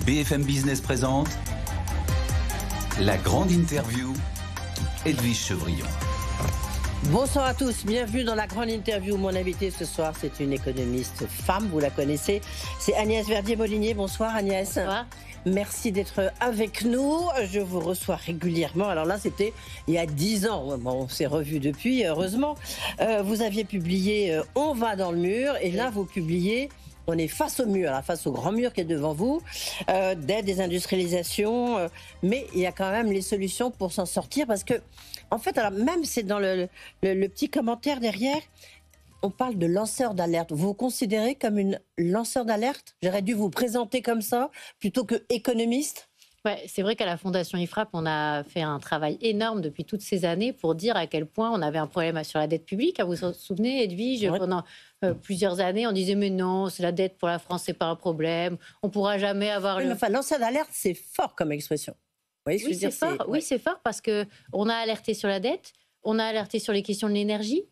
BFM Business présente la grande interview, Edwige Chevrillon. Bonsoir à tous, bienvenue dans la grande interview. Mon invité ce soir, c'est une économiste femme, vous la connaissez, c'est Agnès Verdier-Molinier. Bonsoir Agnès. Bonsoir. Merci d'être avec nous, je vous reçois régulièrement. Alors là, c'était il y a 10 ans, bon, on s'est revus depuis, heureusement. Vous aviez publié « On va dans le mur » et là, vous publiez « On est face au mur », face au grand mur qui est devant vous, désindustrialisation, mais il y a quand même les solutions pour s'en sortir parce que, en fait, alors même c'est dans le petit commentaire derrière, on parle de lanceur d'alerte. Vous vous considérez comme une lanceur d'alerte? J'aurais dû vous présenter comme ça plutôt que économiste. Ouais, c'est vrai qu'à la Fondation IFRAP, on a fait un travail énorme depuis toutes ces années pour dire à quel point on avait un problème sur la dette publique. Vous vous souvenez, Edwige, ouais. Pendant plusieurs années, on disait mais non, c'est la dette pour la France, c'est pas un problème. On pourra jamais avoir. Oui, mais enfin, lanceur d'alerte, c'est fort comme expression. Vous voyez ce que je veux dire, c'est fort. Oui, c'est fort parce que on a alerté sur la dette, on a alerté sur les questions de l'énergie.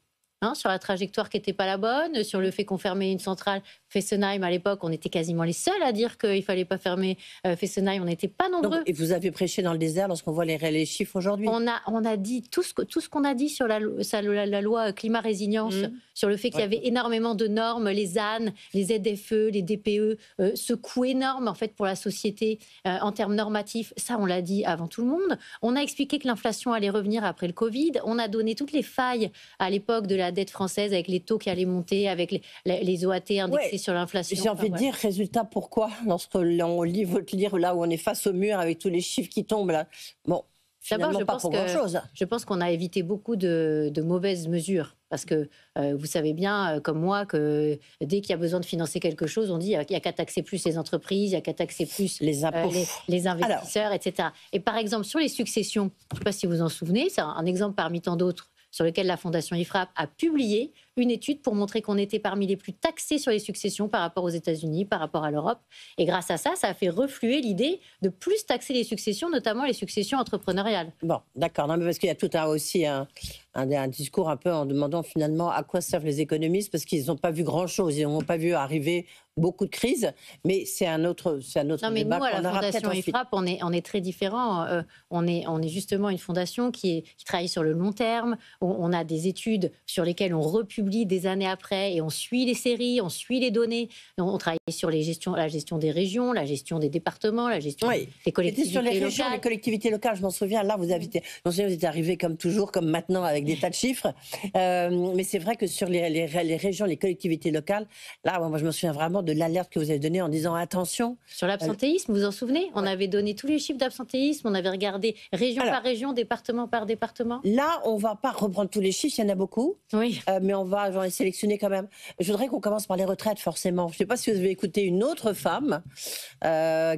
Sur la trajectoire qui n'était pas la bonne, sur le fait qu'on fermait une centrale Fessenheim à l'époque, on était quasiment les seuls à dire qu'il ne fallait pas fermer Fessenheim, on n'était pas nombreux. Donc, et vous avez prêché dans le désert lorsqu'on voit les chiffres aujourd'hui. On a dit tout ce qu'on a dit sur la loi climat-résilience, sur le fait qu'il y avait énormément de normes, les ZAN, les ZFE, les DPE, ce coût énorme en fait pour la société en termes normatifs, ça on l'a dit avant tout le monde. On a expliqué que l'inflation allait revenir après le Covid, on a donné toutes les failles à l'époque de la dette française avec les taux qui allaient monter, avec les OAT indexés sur l'inflation. J'ai envie de dire, résultat, pourquoi lorsqu'on lit votre livre là où on est face au mur avec tous les chiffres qui tombent là, bon, finalement pas pour grand-chose. Je pense qu'on a évité beaucoup de mauvaises mesures. Parce que vous savez bien, comme moi, que dès qu'il y a besoin de financer quelque chose, on dit qu'il n'y a qu'à taxer plus les entreprises, il n'y a qu'à taxer plus les impôts, les investisseurs, etc. Et par exemple, sur les successions, je ne sais pas si vous en souvenez, c'est un exemple parmi tant d'autres sur lequel la Fondation IFRAP a publié une étude pour montrer qu'on était parmi les plus taxés sur les successions par rapport aux États-Unis, par rapport à l'Europe. Et grâce à ça, ça a fait refluer l'idée de plus taxer les successions, notamment les successions entrepreneuriales. Bon, d'accord. Non, mais parce qu'il y a tout aussi un discours un peu en demandant finalement à quoi servent les économistes, parce qu'ils n'ont pas vu grand-chose, ils n'ont pas vu arriver beaucoup de crises, mais c'est un autre non, mais débat. Nous, à la Fondation IFRAP, on est très différents. On est justement une fondation qui travaille sur le long terme. On a des études sur lesquelles on republie des années après et on suit les séries, on suit les données. On travaille sur la gestion des régions, la gestion des départements, la gestion des collectivités sur les locales. régions, les collectivités locales, je m'en souviens, là vous êtes arrivé comme toujours, comme maintenant, avec des tas de chiffres. Mais c'est vrai que sur les régions, les collectivités locales, là, moi je me souviens vraiment de l'alerte que vous avez donnée en disant attention. Sur l'absentéisme, vous vous en souvenez? On avait donné tous les chiffres d'absentéisme, on avait regardé région par région, département par département. Là, on ne va pas reprendre tous les chiffres, il y en a beaucoup. Oui. Mais j'en ai sélectionné quand même. Je voudrais qu'on commence par les retraites, forcément. Je ne sais pas si vous avez écouté une autre femme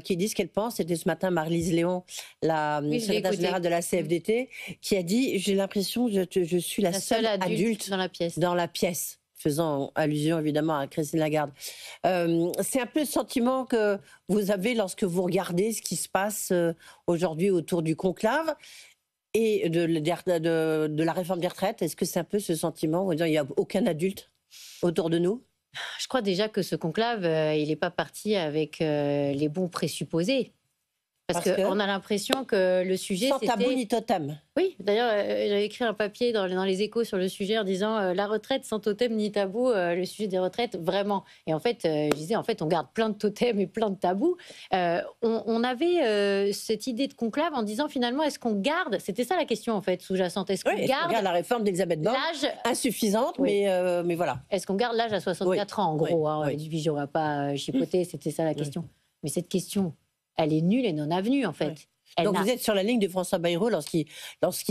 qui dit ce qu'elle pense. C'était ce matin Marlise Léon, la secrétaire générale de la CFDT, qui a dit « J'ai l'impression que je suis la seule adulte dans la pièce ». Faisant allusion évidemment à Christine Lagarde. C'est un peu le sentiment que vous avez lorsque vous regardez ce qui se passe aujourd'hui autour du conclave et de la réforme des retraites. Est-ce que c'est un peu ce sentiment où il n'y a aucun adulte autour de nous? Je crois déjà que ce conclave, il n'est pas parti avec les bons présupposés. Parce qu'on a l'impression que le sujet, sans tabou ni totem. Oui, d'ailleurs, j'avais écrit un papier dans les Échos sur le sujet en disant la retraite sans totem ni tabou, le sujet des retraites, vraiment. Et en fait, je disais, on garde plein de totems et plein de tabous. On avait cette idée de conclave en disant, finalement, est-ce qu'on garde, c'était ça la question, en fait, sous-jacente, est-ce qu'on garde la réforme d'Elisabeth Borne, insuffisante, mais voilà. Est-ce qu'on garde l'âge à 64 ans, en gros on ne va pas chipoter, c'était ça la question. Mais cette question, elle est nulle et non avenue, en fait. Donc vous êtes sur la ligne de François Bayrou lorsqu'il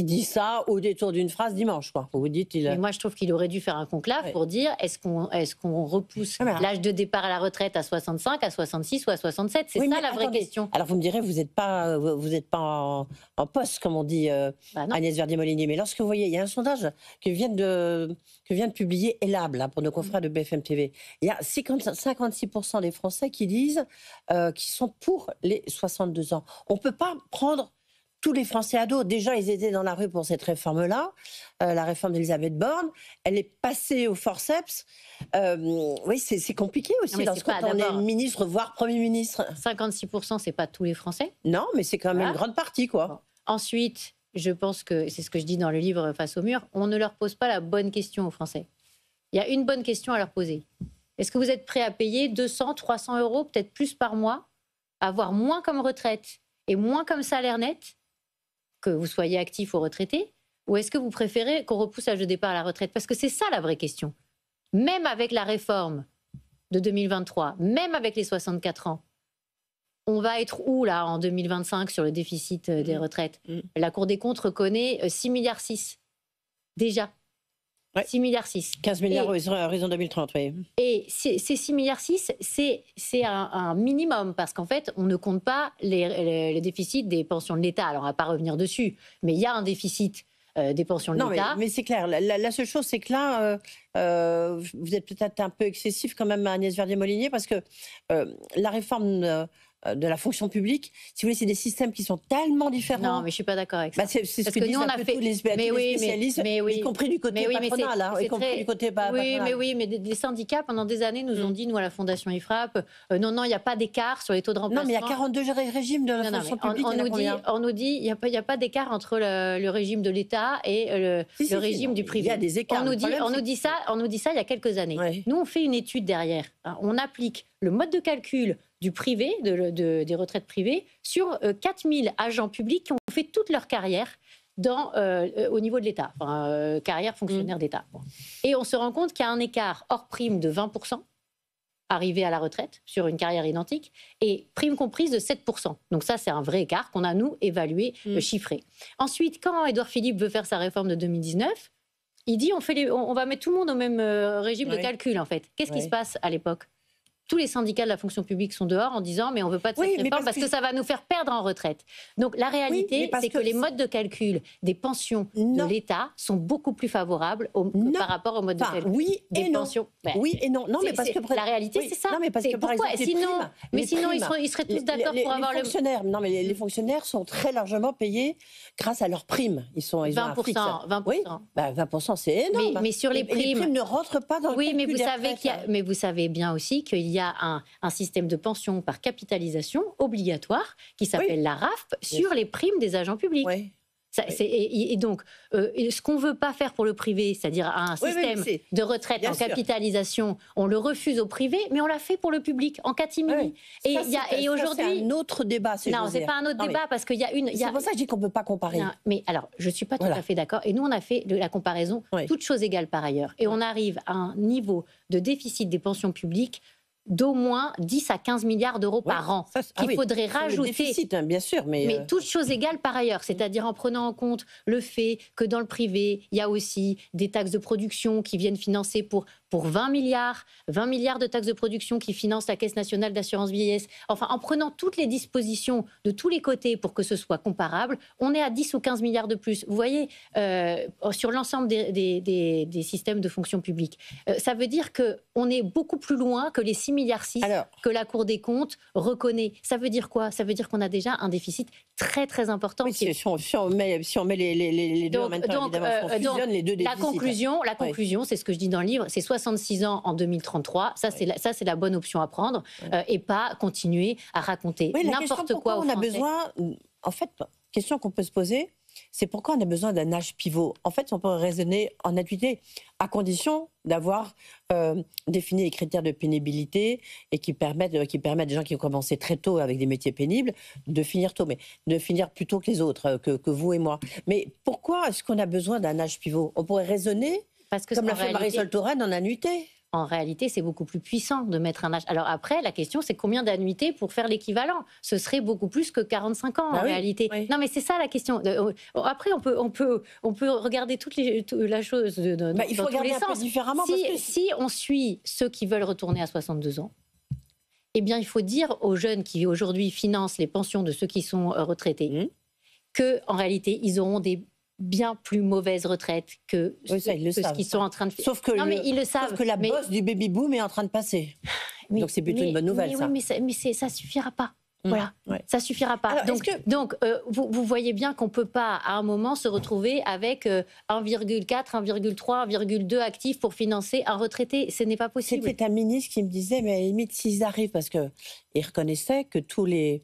dit ça au détour d'une phrase dimanche, quoi. Vous dites, Mais moi, je trouve qu'il aurait dû faire un conclave pour dire est-ce qu'on repousse l'âge de départ à la retraite à 65, à 66 ou à 67? C'est ça la vraie question. Alors vous me direz, vous n'êtes pas en poste, comme on dit Agnès Verdier-Molinier. Mais lorsque vous voyez, il y a un sondage que vient de publier Elab là, pour nos confrères de BFM TV. Il y a 56% des Français qui disent qu'ils sont pour les 62 ans. On ne peut pas prendre tous les Français ados, déjà, ils étaient dans la rue pour cette réforme-là, la réforme d'Elisabeth Borne. Elle est passée au forceps. Oui, c'est compliqué aussi quand on est ministre, voire Premier ministre. 56%, c'est pas tous les Français. Non, mais c'est quand même une grande partie, quoi. Bon. Ensuite, je pense que, c'est ce que je dis dans le livre Face au mur, on ne leur pose pas la bonne question aux Français. Il y a une bonne question à leur poser. Est-ce que vous êtes prêt à payer 200, 300 euros, peut-être plus par mois, avoir moins comme retraite et moins comme salaire net, que vous soyez actif ou retraité, ou est-ce que vous préférez qu'on repousse l'âge de départ à la retraite? Parce que c'est ça la vraie question. Même avec la réforme de 2023, même avec les 64 ans, on va être où là en 2025 sur le déficit des retraites? La Cour des comptes reconnaît 6,6 milliards déjà. Ouais. 6,6 milliards. 15 milliards à horizon 2030, oui. Et ces 6,6 milliards, c'est un minimum, parce qu'en fait, on ne compte pas les déficits des pensions de l'État. Alors, on ne va pas revenir dessus, mais il y a un déficit des pensions de l'État. Mais c'est clair. La seule chose, c'est que là, vous êtes peut-être un peu excessif quand même, Agnès Verdier-Molinier, parce que la réforme de la fonction publique, si vous voulez, c'est des systèmes qui sont tellement différents. Non, mais je suis pas d'accord avec ça. C'est ce que nous, on a fait tous les spécialistes, y compris du côté patronal, y compris du côté patronal. Oui, mais des syndicats, pendant des années, nous ont dit, nous, à la Fondation IFRAP, non, il n'y a pas d'écart sur les taux de remplacement. Non, mais il y a 42 régimes de la fonction publique. On nous dit, il n'y a pas d'écart entre le régime de l'État et le régime du privé. Il y a des écarts. On nous dit ça il y a quelques années. Ouais. Nous, on fait une étude derrière. On applique le mode de calcul du privé, des retraites privées, sur 4000 agents publics qui ont fait toute leur carrière au niveau de l'État, carrière fonctionnaire d'État. Et on se rend compte qu'il y a un écart hors prime de 20%, arrivé à la retraite, sur une carrière identique, et prime comprise de 7%. Donc ça, c'est un vrai écart qu'on a, nous, évalué, chiffré. Ensuite, quand Édouard Philippe veut faire sa réforme de 2019, il dit on va mettre tout le monde au même régime de calcul, en fait. Qu'est-ce qui se passe à l'époque? Tous les syndicats de la fonction publique sont dehors en disant mais on ne veut pas de cette réforme parce que ça va nous faire perdre en retraite. Donc la réalité, c'est que les modes de calcul des pensions de l'État sont beaucoup plus favorables par rapport aux modes de calcul des pensions. Oui et non. Non, mais parce que la réalité, c'est ça. Non, mais parce que par exemple, sinon ils seraient tous d'accord pour avoir le fonctionnaire. Non, mais les fonctionnaires sont très largement payés grâce à leurs primes. Ils ont 20%. Oui, 20%, c'est énorme. Mais sur les primes ne rentrent pas dans le calcul des retraites. Mais vous savez bien aussi qu'il y a un système de pension par capitalisation obligatoire qui s'appelle la RAFP sur les primes des agents publics. Oui. Et donc, ce qu'on ne veut pas faire pour le privé, c'est-à-dire un système de retraite en capitalisation, on le refuse au privé, mais on l'a fait pour le public, en catimini. Et aujourd'hui... C'est un autre débat. Non, ce n'est pas un autre débat, parce qu'il y a une... C'est pour ça que je dis qu'on ne peut pas comparer. Non, mais alors, je ne suis pas tout à fait d'accord. Et nous, on a fait de la comparaison, toutes choses égales par ailleurs. Et on arrive à un niveau de déficit des pensions publiques d'au moins 10 à 15 milliards d'euros par an qu'il faudrait rajouter. Le déficit, bien sûr, mais toutes choses égales par ailleurs, c'est-à-dire en prenant en compte le fait que dans le privé, il y a aussi des taxes de production qui viennent financer pour 20 milliards de taxes de production qui financent la Caisse nationale d'assurance vieillesse. Enfin, en prenant toutes les dispositions de tous les côtés pour que ce soit comparable, on est à 10 ou 15 milliards de plus. Vous voyez, sur l'ensemble des systèmes de fonction publique. Ça veut dire qu'on est beaucoup plus loin que les 6,6 milliards que la Cour des comptes reconnaît. Ça veut dire quoi? Ça veut dire qu'on a déjà un déficit très très important. Oui, si on met les deux en même temps, évidemment, si on fusionne les deux déficits. La conclusion, c'est ce que je dis dans le livre, c'est 66 ans en 2033. Ça, c'est la bonne option à prendre et pas continuer à raconter n'importe quoi aux Français. On a besoin, en fait, question qu'on peut se poser, c'est pourquoi on a besoin d'un âge pivot. En fait, on peut raisonner en acuité, à condition d'avoir défini les critères de pénibilité et qui permettent des gens qui ont commencé très tôt avec des métiers pénibles de finir tôt, mais de finir plus tôt que les autres, que vous et moi. Mais pourquoi est-ce qu'on a besoin d'un âge pivot? On pourrait raisonner, comme l'a fait Marisol Touraine, en annuité. En réalité, c'est beaucoup plus puissant de mettre un âge. Alors après, la question, c'est combien d'annuités pour faire l'équivalent? Ce serait beaucoup plus que 45 ans, en réalité. Oui. Non, mais c'est ça la question. Après, on peut regarder la chose dans il faut regarder un peu différemment. Si on suit ceux qui veulent retourner à 62 ans, eh bien, il faut dire aux jeunes qui, aujourd'hui, financent les pensions de ceux qui sont retraités, qu'en réalité, ils auront des bien plus mauvaise retraite que ce qu'ils sont en train de faire. Sauf que, ils le savent. Sauf que la bosse du baby-boom est en train de passer. Donc c'est plutôt une bonne nouvelle, ça. Oui, mais ça ne suffira pas. Voilà, ça suffira pas. Alors, donc vous voyez bien qu'on peut pas, à un moment, se retrouver avec 1,4, 1,3, 1,2 actifs pour financer un retraité. Ce n'est pas possible. C'était un ministre qui me disait, mais à la limite, s'ils arrivent, parce qu'il reconnaissait que tous les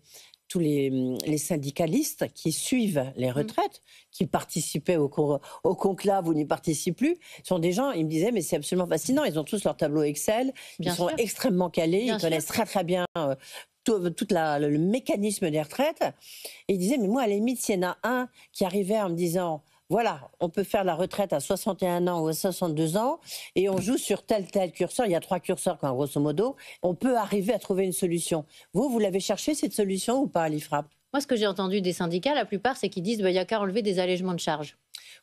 syndicalistes qui suivent les retraites, qui participaient au conclave ou n'y participent plus, sont des gens, ils me disaient, mais c'est absolument fascinant, ils ont tous leur tableau Excel, ils sont extrêmement calés, ils connaissent très très bien tout le mécanisme des retraites. Et ils disaient, mais moi, à la limite, s'il y en a un qui arrivait en me disant, voilà, on peut faire la retraite à 61 ans ou à 62 ans et on joue sur tel curseur. Il y a 3 curseurs, quoi, grosso modo. On peut arriver à trouver une solution. Vous l'avez cherché, cette solution, ou pas, à l'IFRAP? Moi, ce que j'ai entendu des syndicats, la plupart, c'est qu'ils disent qu'il n'y a qu'à enlever des allègements de charges.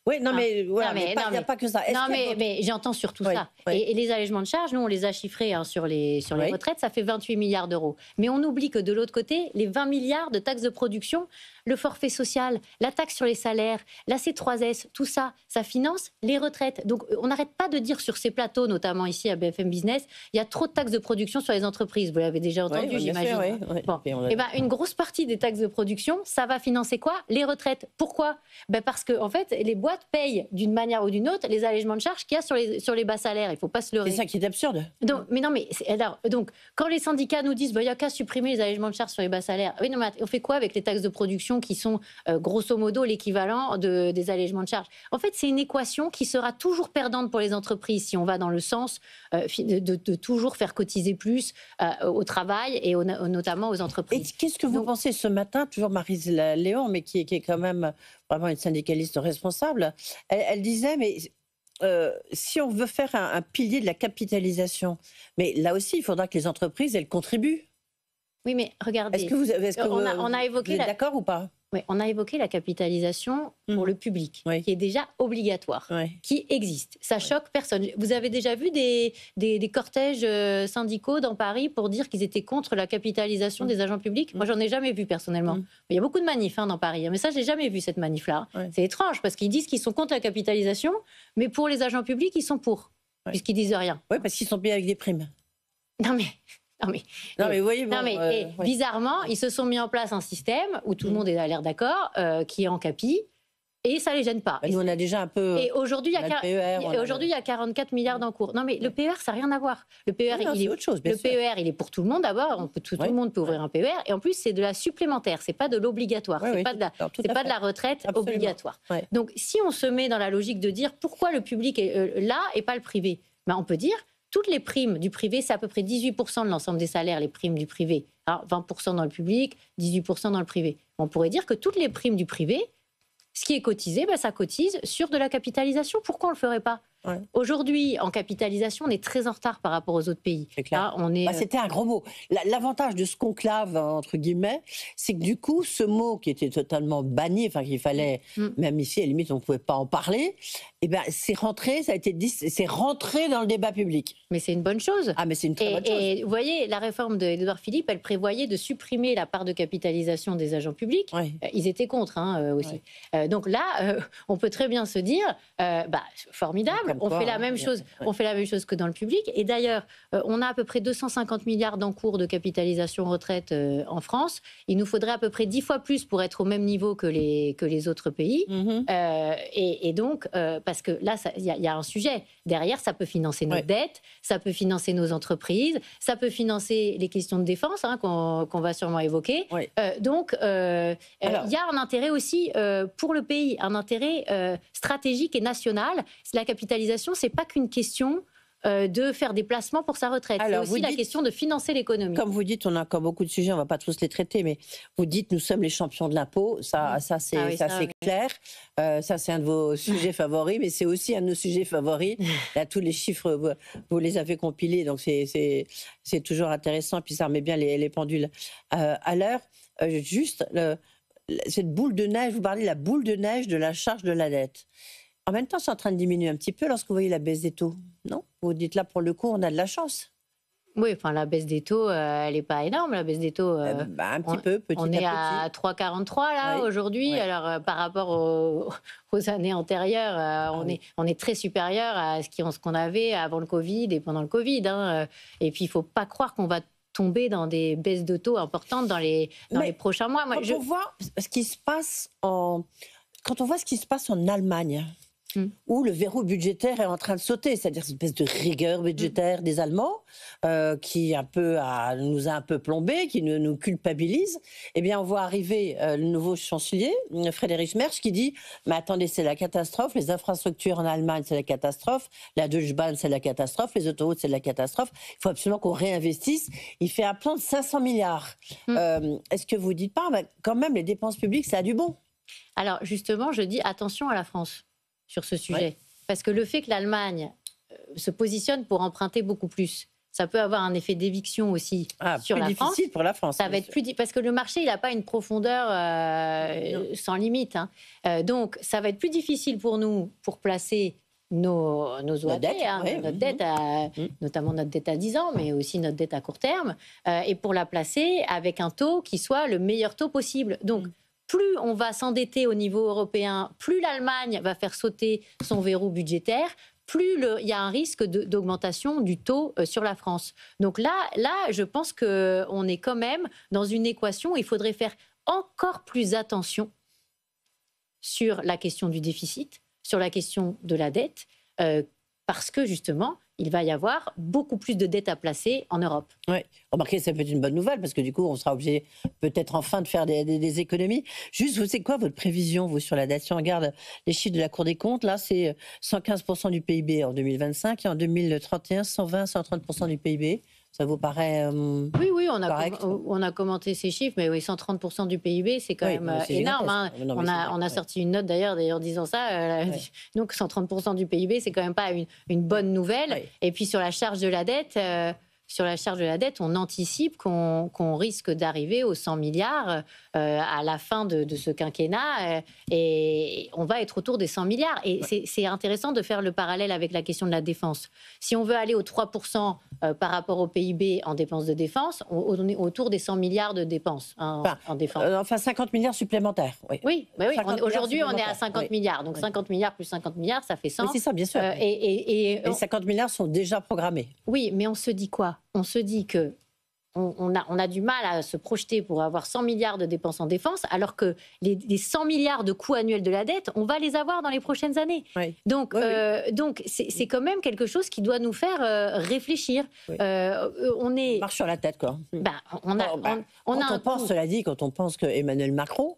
Oui, non, mais voilà, il n'y a pas que ça. Non, mais j'entends surtout ça. Et les allègements de charges, nous, on les a chiffrés sur les retraites, ça fait 28 milliards d'euros. Mais on oublie que de l'autre côté, les 20 milliards de taxes de production, le forfait social, la taxe sur les salaires, la C3S, tout ça, ça finance les retraites. Donc, on n'arrête pas de dire sur ces plateaux, notamment ici à BFM Business, il y a trop de taxes de production sur les entreprises. Vous l'avez déjà entendu, j'imagine. Bon. Une grosse partie des taxes de production, ça va financer quoi? Les retraites. Pourquoi? Parce que, en fait, les boîtes payent d'une manière ou d'une autre les allègements de charges qu'il y a sur les bas salaires. Il ne faut pas se leurrer. C'est ça qui est absurde. Donc, quand les syndicats nous disent il n'y a qu'à supprimer les allègements de charges sur les bas salaires, oui, non, mais on fait quoi avec les taxes de production qui sont grosso modo l'équivalent des allègements de charges? En fait, c'est une équation qui sera toujours perdante pour les entreprises si on va dans le sens de toujours faire cotiser plus au travail et notamment aux entreprises. Et qu'est-ce que vous pensez ce matin, toujours Maryse Léon, mais qui est quand même vraiment une syndicaliste responsable, elle disait, mais si on veut faire un pilier de la capitalisation, mais là aussi, il faudra que les entreprises, elles contribuent. Oui, mais regardez. On a évoqué vous êtes d'accord ou pas? Oui, on a évoqué la capitalisation pour le public, qui est déjà obligatoire, qui existe. Ça choque personne. Vous avez déjà vu des cortèges syndicaux dans Paris pour dire qu'ils étaient contre la capitalisation des agents publics? Moi, j'en ai jamais vu personnellement. Il y a beaucoup de manifs dans Paris, mais ça, j'ai jamais vu cette manif-là. C'est étrange parce qu'ils disent qu'ils sont contre la capitalisation, mais pour les agents publics, ils sont pour, puisqu'ils disent rien. Oui, parce qu'ils sont payés avec des primes. Bizarrement, ils se sont mis en place un système où tout le monde a l'air d'accord, qui est en capi, et ça les gêne pas. Nous, on a déjà un peu. Et aujourd'hui, il y a 44 milliards en cours. Non, mais le PER, ça n'a rien à voir. Le PER, il est pour tout le monde d'abord. Tout le monde peut ouvrir un PER, et en plus, c'est de la supplémentaire. C'est pas de l'obligatoire. C'est pas de la retraite obligatoire. Donc, si on se met dans la logique de dire pourquoi le public est là et pas le privé, on peut dire. Toutes les primes du privé, c'est à peu près 18% de l'ensemble des salaires, les primes du privé. Alors, 20% dans le public, 18% dans le privé. On pourrait dire que toutes les primes du privé, ce qui est cotisé, ça cotise sur de la capitalisation. Pourquoi on ne le ferait pas? Aujourd'hui, en capitalisation, on est très en retard par rapport aux autres pays. C'est clair. C'était un gros mot. L'avantage de ce conclave, entre guillemets, c'est que du coup, ce mot qui était totalement banni, qu'il fallait, même ici, à la limite, on ne pouvait pas en parler, c'est rentré, c'est rentré dans le débat public. Mais c'est une bonne chose. Ah, mais c'est une très bonne chose. Et vous voyez, la réforme d'Édouard Philippe, elle prévoyait de supprimer la part de capitalisation des agents publics. Ils étaient contre aussi. Donc là, on peut très bien se dire, formidable. On fait la même chose. On fait la même chose que dans le public. Et d'ailleurs, on a à peu près 250 milliards d'encours de capitalisation retraite en France. Il nous faudrait à peu près 10 fois plus pour être au même niveau que les autres pays. Et donc, parce que là, il y a un sujet. Derrière, ça peut financer nos dettes, ça peut financer nos entreprises, ça peut financer les questions de défense qu'on va sûrement évoquer. Donc, il y a un intérêt aussi pour le pays, un intérêt stratégique et national. La capitalisation, c'est pas qu'une question de faire des placements pour sa retraite. C'est aussi la question de financer l'économie. Comme vous dites, on a encore beaucoup de sujets, on ne va pas tous les traiter, mais vous dites nous sommes les champions de l'impôt, ça c'est clair. Ça c'est un de vos sujets favoris, mais c'est aussi un de nos sujets favoris. Là, tous les chiffres, vous les avez compilés, donc c'est toujours intéressant, puis ça remet bien les pendules à l'heure. Cette boule de neige, vous parlez de la boule de neige de la charge de la dette. En même temps, c'est en train de diminuer un petit peu lorsque vous voyez la baisse des taux, non? Vous dites là, pour le coup, on a de la chance. Oui, la baisse des taux, elle n'est pas énorme, la baisse des taux. Un petit peu, petit à petit. On est à 3,43 aujourd'hui. Alors, par rapport aux années antérieures, on est très supérieur à ce qu'on avait avant le Covid et pendant le Covid. Et puis, il ne faut pas croire qu'on va tomber dans des baisses de taux importantes dans les prochains mois. Quand on voit ce qui se passe en Allemagne, où le verrou budgétaire est en train de sauter, c'est-à-dire cette espèce de rigueur budgétaire des Allemands qui nous a un peu plombés, qui nous culpabilise. Eh bien, on voit arriver le nouveau chancelier, Friedrich Merz, qui dit « Mais attendez, c'est la catastrophe, les infrastructures en Allemagne, c'est la catastrophe, la Deutsche Bahn, c'est la catastrophe, les autoroutes, c'est la catastrophe, il faut absolument qu'on réinvestisse. » Il fait un plan de 500 milliards. Est-ce que vous ne dites pas, quand même, les dépenses publiques, ça a du bon? Alors, justement, je dis attention à la France sur ce sujet. Ouais. Parce que le fait que l'Allemagne se positionne pour emprunter beaucoup plus, ça peut avoir un effet d'éviction aussi sur la France. Difficile pour la France. Ça va être parce que le marché, il n'a pas une profondeur sans limite. Donc, ça va être plus difficile pour nous pour placer nos OAT, notre dette, notamment notre dette à 10 ans, mais aussi notre dette à court terme, et pour la placer avec un taux qui soit le meilleur taux possible. Donc, plus on va s'endetter au niveau européen, plus l'Allemagne va faire sauter son verrou budgétaire, plus il y a un risque d'augmentation du taux sur la France. Donc là, je pense qu'on est quand même dans une équation où il faudrait faire encore plus attention sur la question du déficit, sur la question de la dette, parce que justement, il va y avoir beaucoup plus de dettes à placer en Europe. Oui, remarquez, ça peut être une bonne nouvelle, parce que du coup, on sera obligé peut-être enfin de faire des économies. Juste, c'est quoi votre prévision, vous, sur la dette? Si on regarde les chiffres de la Cour des comptes, là, c'est 115% du PIB en 2025, et en 2031, 120-130% du PIB. Ça vous paraît Oui, on a commenté ces chiffres, mais oui, 130% du PIB, c'est quand même énorme. On a sorti une note d'ailleurs disant ça. Donc 130% du PIB, c'est quand même pas une bonne nouvelle. Oui. Et puis sur la charge de la dette... on anticipe qu'on risque d'arriver aux 100 milliards à la fin de ce quinquennat et on va être autour des 100 milliards. Et c'est intéressant de faire le parallèle avec la question de la défense. Si on veut aller aux 3% par rapport au PIB en dépenses de défense, on est autour des 100 milliards de dépenses en défense. Enfin, 50 milliards supplémentaires. Oui, aujourd'hui, on est à 50 milliards. Donc 50 milliards plus 50 milliards, ça fait 100. Oui, c'est ça, bien sûr. Et 50 milliards sont déjà programmés. Oui, mais on se dit quoi? On se dit que on a du mal à se projeter pour avoir 100 milliards de dépenses en défense, alors que les 100 milliards de coûts annuels de la dette, on va les avoir dans les prochaines années. Oui. Donc c'est quand même quelque chose qui doit nous faire réfléchir. Oui. On marche sur la tête, quoi. Quand on pense que Emmanuel Macron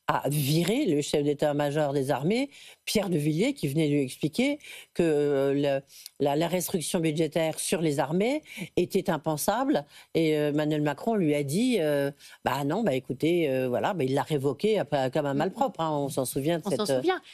a viré le chef d'état-major des armées, Pierre de Villiers, qui venait lui expliquer que la restriction budgétaire sur les armées était impensable. Et Emmanuel Macron lui a dit écoutez, il l'a révoqué comme un malpropre. On s'en souvient de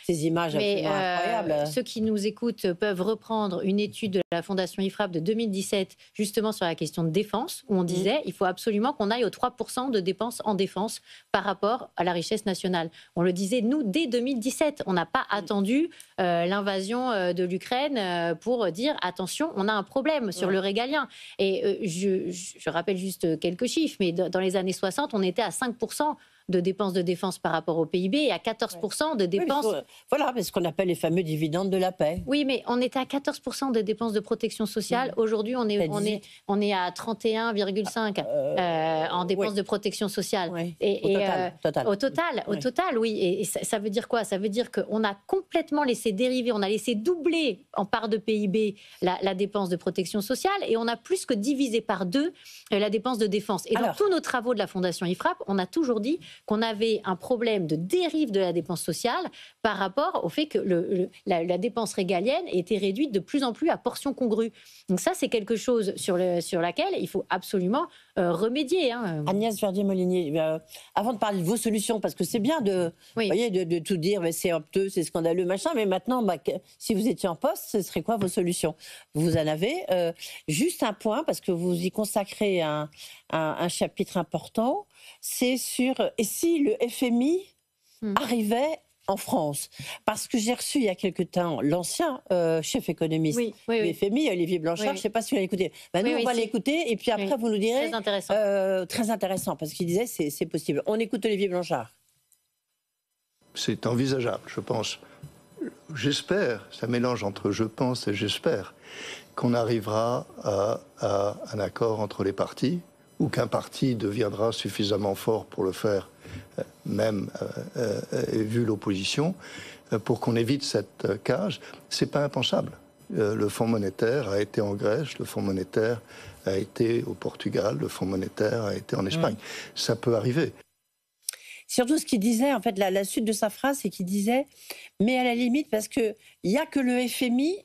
ces images absolument incroyables. Ceux qui nous écoutent peuvent reprendre une étude de la Fondation IFRAP de 2017, justement sur la question de défense, où on disait il faut absolument qu'on aille aux 3% de dépenses en défense par rapport à la richesse nationale. On le disait, nous, dès 2017. On n'a pas attendu l'invasion de l'Ukraine pour dire attention, on a un problème sur le régalien. Et je rappelle juste quelques chiffres, mais dans les années 60, on était à 5% de dépenses de défense par rapport au PIB et à 14% de dépenses... Voilà, ce qu'on appelle les fameux dividendes de la paix. Oui, mais on était à 14% de dépenses de protection sociale. Aujourd'hui, on est à 31,5% en dépenses de protection sociale. Au total, oui. Et ça veut dire quoi? Ça veut dire qu'on a complètement laissé dériver, on a laissé doubler en part de PIB la dépense de protection sociale et on a plus que divisé par 2 la dépense de défense. Et dans tous nos travaux de la Fondation IFRAP, on a toujours dit qu'on avait un problème de dérive de la dépense sociale par rapport au fait que la dépense régalienne était réduite de plus en plus à portions congrues. Donc ça, c'est quelque chose sur laquelle il faut absolument remédier. Agnès Verdier-Molinier, avant de parler de vos solutions, parce que c'est bien de tout dire, mais c'est honteux, c'est scandaleux, machin, mais maintenant, si vous étiez en poste, ce serait quoi vos solutions? Vous en avez. Juste un point, parce que vous y consacrez un chapitre important, c'est sur et si le FMI arrivait en France, parce que j'ai reçu il y a quelque temps l'ancien chef économiste du FMI, Olivier Blanchard, je ne sais pas si vous l'avez écouté. Nous, on va l'écouter, et puis après, vous nous direz... Très intéressant, parce qu'il disait c'est possible. On écoute Olivier Blanchard. C'est envisageable, je pense. J'espère, ça mélange entre je pense et j'espère, qu'on arrivera à un accord entre les partis ou qu'un parti deviendra suffisamment fort pour le faire, même vu l'opposition, pour qu'on évite cette cage. C'est pas impensable. Le Fonds monétaire a été en Grèce, le Fonds monétaire a été au Portugal, le Fonds monétaire a été en Espagne. Ça peut arriver. Surtout ce qu'il disait, en fait, la suite de sa phrase, c'est qu'il disait, mais à la limite, parce qu'il n'y a que le FMI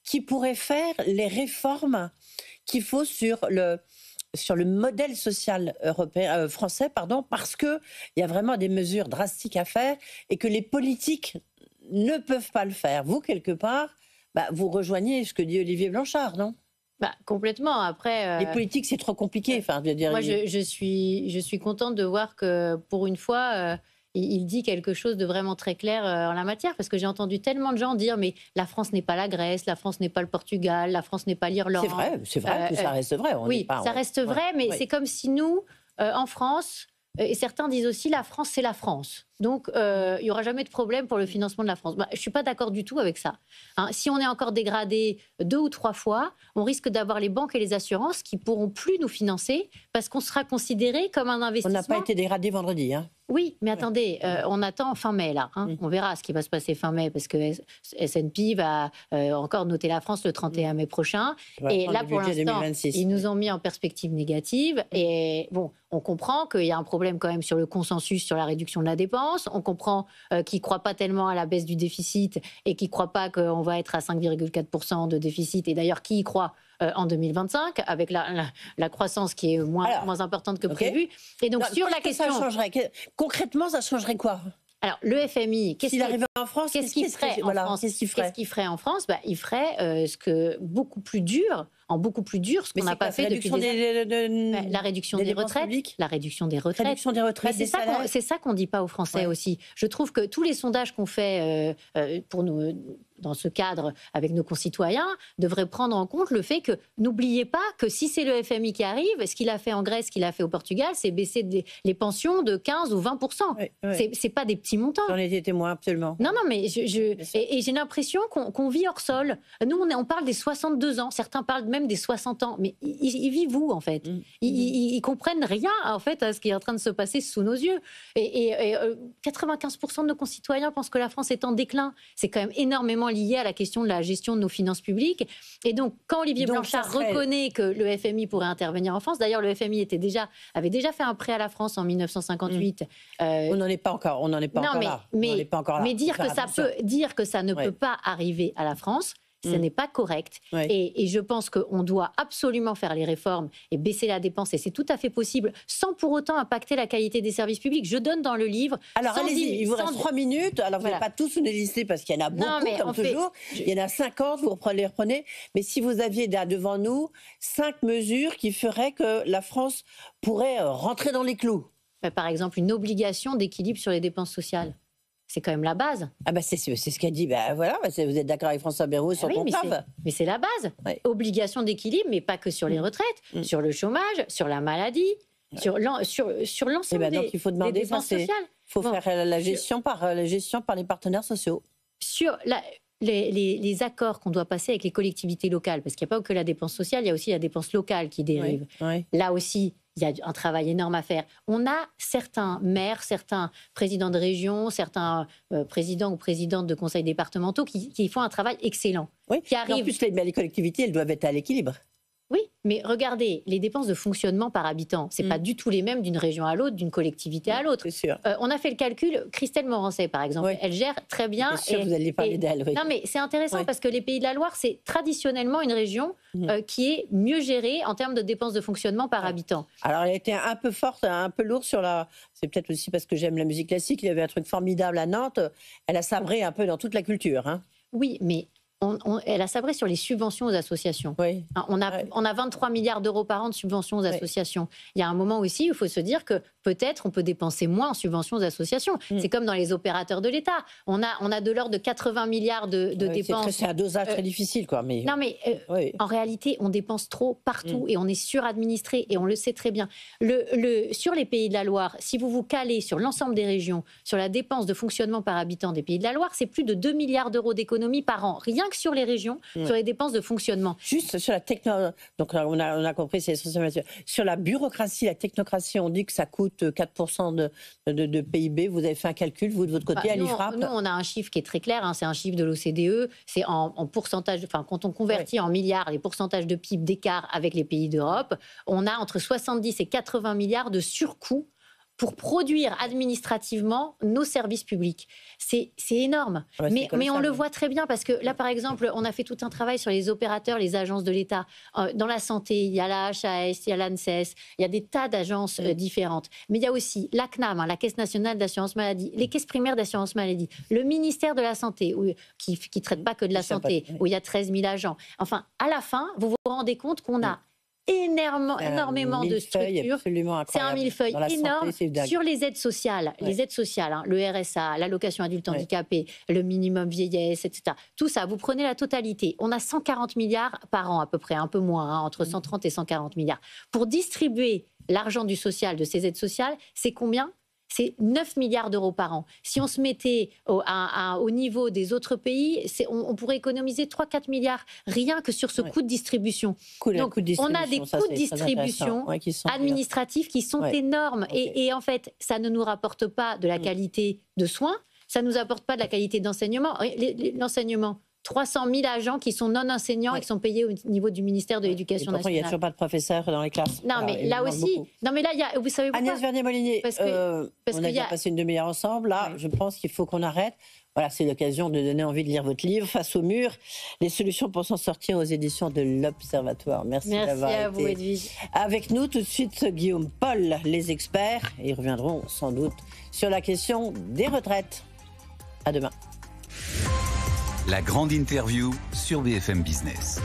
qui pourrait faire les réformes qu'il faut sur le modèle social européen, français, parce qu'il y a vraiment des mesures drastiques à faire et que les politiques ne peuvent pas le faire. Vous, quelque part, vous rejoignez ce que dit Olivier Blanchard, non ? Complètement. Après, les politiques, c'est trop compliqué. Enfin, moi, je suis contente de voir que, pour une fois, il dit quelque chose de vraiment très clair en la matière, parce que j'ai entendu tellement de gens dire mais la France n'est pas la Grèce, la France n'est pas le Portugal, la France n'est pas l'Irlande. C'est vrai, que ça reste vrai. Ça reste vrai, mais c'est comme si nous, en France, et certains disent aussi la France, c'est la France. Donc, il n'y aura jamais de problème pour le financement de la France. Je ne suis pas d'accord du tout avec ça. Si on est encore dégradé 2 ou 3 fois, on risque d'avoir les banques et les assurances qui ne pourront plus nous financer parce qu'on sera considéré comme un investissement. On n'a pas été dégradé vendredi. Oui, mais attendez, on attend fin mai, là. On verra ce qui va se passer fin mai, parce que S&P va encore noter la France le 31 mai prochain. Et là, pour l'instant, ils nous ont mis en perspective négative. Et bon, on comprend qu'il y a un problème quand même sur le consensus sur la réduction de la dépense. On comprend qu'ils ne croient pas tellement à la baisse du déficit et qu'ils ne croient pas qu'on va être à 5,4% de déficit. Et d'ailleurs, qui y croit en 2025, avec la croissance qui est moins importante que prévu. Et donc, sur la question... Ça changerait. Concrètement, ça changerait quoi ? Alors, le FMI, s'il arrivait en France, qu'est-ce qu'il ferait en France ? Qu'est-ce qu'il ferait en France ? Il ferait ce que beaucoup plus dur, ce qu'on n'a pas fait depuis des années. La réduction des retraites. La réduction des retraites. Réduction des retraites, c'est ça qu'on ne dit pas aux Français aussi. Je trouve que tous les sondages qu'on fait pour nous, dans ce cadre avec nos concitoyens, devraient prendre en compte le fait que, n'oubliez pas que si c'est le FMI qui arrive, ce qu'il a fait en Grèce, ce qu'il a fait au Portugal, c'est baisser les pensions de 15 ou 20%. C'est pas des petits montants. J'en ai été témoin, absolument. Non, mais et j'ai l'impression qu'on vit hors sol. Nous, on parle des 62 ans, certains parlent même des 60 ans, mais ils vivent où, en fait ? Ils comprennent rien, en fait, à ce qui est en train de se passer sous nos yeux. Et 95% de nos concitoyens pensent que la France est en déclin. C'est quand même énormément lié à la question de la gestion de nos finances publiques. Et donc, quand Olivier Blanchard reconnaît que le FMI pourrait intervenir en France, d'ailleurs, le FMI avait déjà fait un prêt à la France en 1958. On n'en est pas encore là. Mais dire que ça ne peut pas arriver à la France, ce n'est pas correct. Et je pense qu'on doit absolument faire les réformes et baisser la dépense, et c'est tout à fait possible, sans pour autant impacter la qualité des services publics. Je donne dans le livre... Alors allez-y, il vous reste 3 minutes. Alors vous n'allez pas tous nous les lister parce qu'il y en a beaucoup, comme toujours. Il y en a 50, vous les reprenez. Mais si vous aviez devant nous 5 mesures qui feraient que la France pourrait rentrer dans les clous. Par exemple, une obligation d'équilibre sur les dépenses sociales. C'est quand même la base. C'est ce qu'a dit. Vous êtes d'accord avec François Bayrou sur ton grave. Mais c'est la base. Obligation d'équilibre, mais pas que sur les retraites, sur le chômage, sur la maladie, sur l'ensemble donc il faut demander des dépenses sociales. Il faut faire la gestion par les partenaires sociaux. Sur les accords qu'on doit passer avec les collectivités locales, parce qu'il n'y a pas que la dépense sociale, il y a aussi la dépense locale qui dérive. Là aussi, il y a un travail énorme à faire. On a certains maires, certains présidents de région, certains présidents ou présidentes de conseils départementaux qui font un travail excellent. Qui arrivent... En plus, les collectivités, elles doivent être à l'équilibre. Oui, mais regardez, les dépenses de fonctionnement par habitant, c'est pas du tout les mêmes d'une région à l'autre, d'une collectivité à l'autre. C'est sûr. On a fait le calcul, Christelle Morancet, par exemple, elle gère très bien. C'est sûr, vous allez parler d'elle. Non, mais c'est intéressant parce que les Pays de la Loire, c'est traditionnellement une région qui est mieux gérée en termes de dépenses de fonctionnement par habitant. Alors, elle a été un peu forte, un peu lourde sur la... C'est peut-être aussi parce que j'aime la musique classique. Il y avait un truc formidable à Nantes. Elle a sabré un peu dans toute la culture. Oui, mais... elle a sabré sur les subventions aux associations. On a 23 milliards d'euros par an de subventions aux associations. Il y a un moment aussi où il faut se dire que peut-être on peut dépenser moins en subventions aux associations. C'est comme dans les opérateurs de l'État. On a de l'ordre de 80 milliards de dépenses. C'est un dosage très difficile, quoi. Mais... Non, mais en réalité, on dépense trop partout et on est suradministré et on le sait très bien. Sur les Pays de la Loire, si vous vous calez sur l'ensemble des régions, sur la dépense de fonctionnement par habitant des Pays de la Loire, c'est plus de 2 milliards d'euros d'économies par an. Rien que sur les régions, sur les dépenses de fonctionnement. Juste sur la technologie, donc on a compris, c'est essentiellement sur la bureaucratie, la technocratie, on dit que ça coûte 4% de PIB. Vous avez fait un calcul, vous, de votre côté, à l'IFRAP? Nous, on a un chiffre qui est très clair, c'est un chiffre de l'OCDE, c'est en pourcentage, quand on convertit en milliards les pourcentages de PIB d'écart avec les pays d'Europe, on a entre 70 et 80 milliards de surcoûts pour produire administrativement nos services publics. C'est énorme. Mais on le voit très bien parce que là, par exemple, on a fait tout un travail sur les opérateurs, les agences de l'État. Dans la santé, il y a la HAS, il y a l'ANSES, il y a des tas d'agences différentes. Mais il y a aussi la CNAM, la Caisse nationale d'assurance maladie, les caisses primaires d'assurance maladie, le ministère de la Santé, qui ne traite pas que de la santé, où il y a 13 000 agents. Enfin, à la fin, vous vous rendez compte qu'on a énormément de structures. C'est un millefeuille énorme sur les aides sociales. Les aides sociales, le RSA, l'allocation adulte handicapé, le minimum vieillesse, etc. Tout ça, vous prenez la totalité. On a 140 milliards par an à peu près, un peu moins, entre 130 et 140 milliards. Pour distribuer l'argent du social, de ces aides sociales, c'est combien ? C'est 9 milliards d'euros par an. Si on se mettait au niveau des autres pays, on pourrait économiser 3-4 milliards rien que sur ce coût de distribution. Donc, on a des coûts de distribution administratifs qui sont énormes. Et en fait, ça ne nous rapporte pas de la qualité de soins, ça ne nous apporte pas de la qualité d'enseignement. L'enseignement, 300 000 agents qui sont non enseignants et qui sont payés au niveau du ministère de l'Éducation nationale. Il n'y a toujours pas de professeurs dans les classes. Non, mais là aussi. Non, mais là, vous savez pourquoi ? Agnès Verdier-Molinier, on a déjà passé une demi-heure ensemble. Là, je pense qu'il faut qu'on arrête. Voilà, c'est l'occasion de donner envie de lire votre livre, Face au mur, les solutions pour s'en sortir, aux éditions de l'Observatoire. Merci d'avoir été vous, Edwige. Avec nous. Tout de suite, Guillaume Paul, les experts. Ils reviendront sans doute sur la question des retraites. À demain. La grande interview sur BFM Business.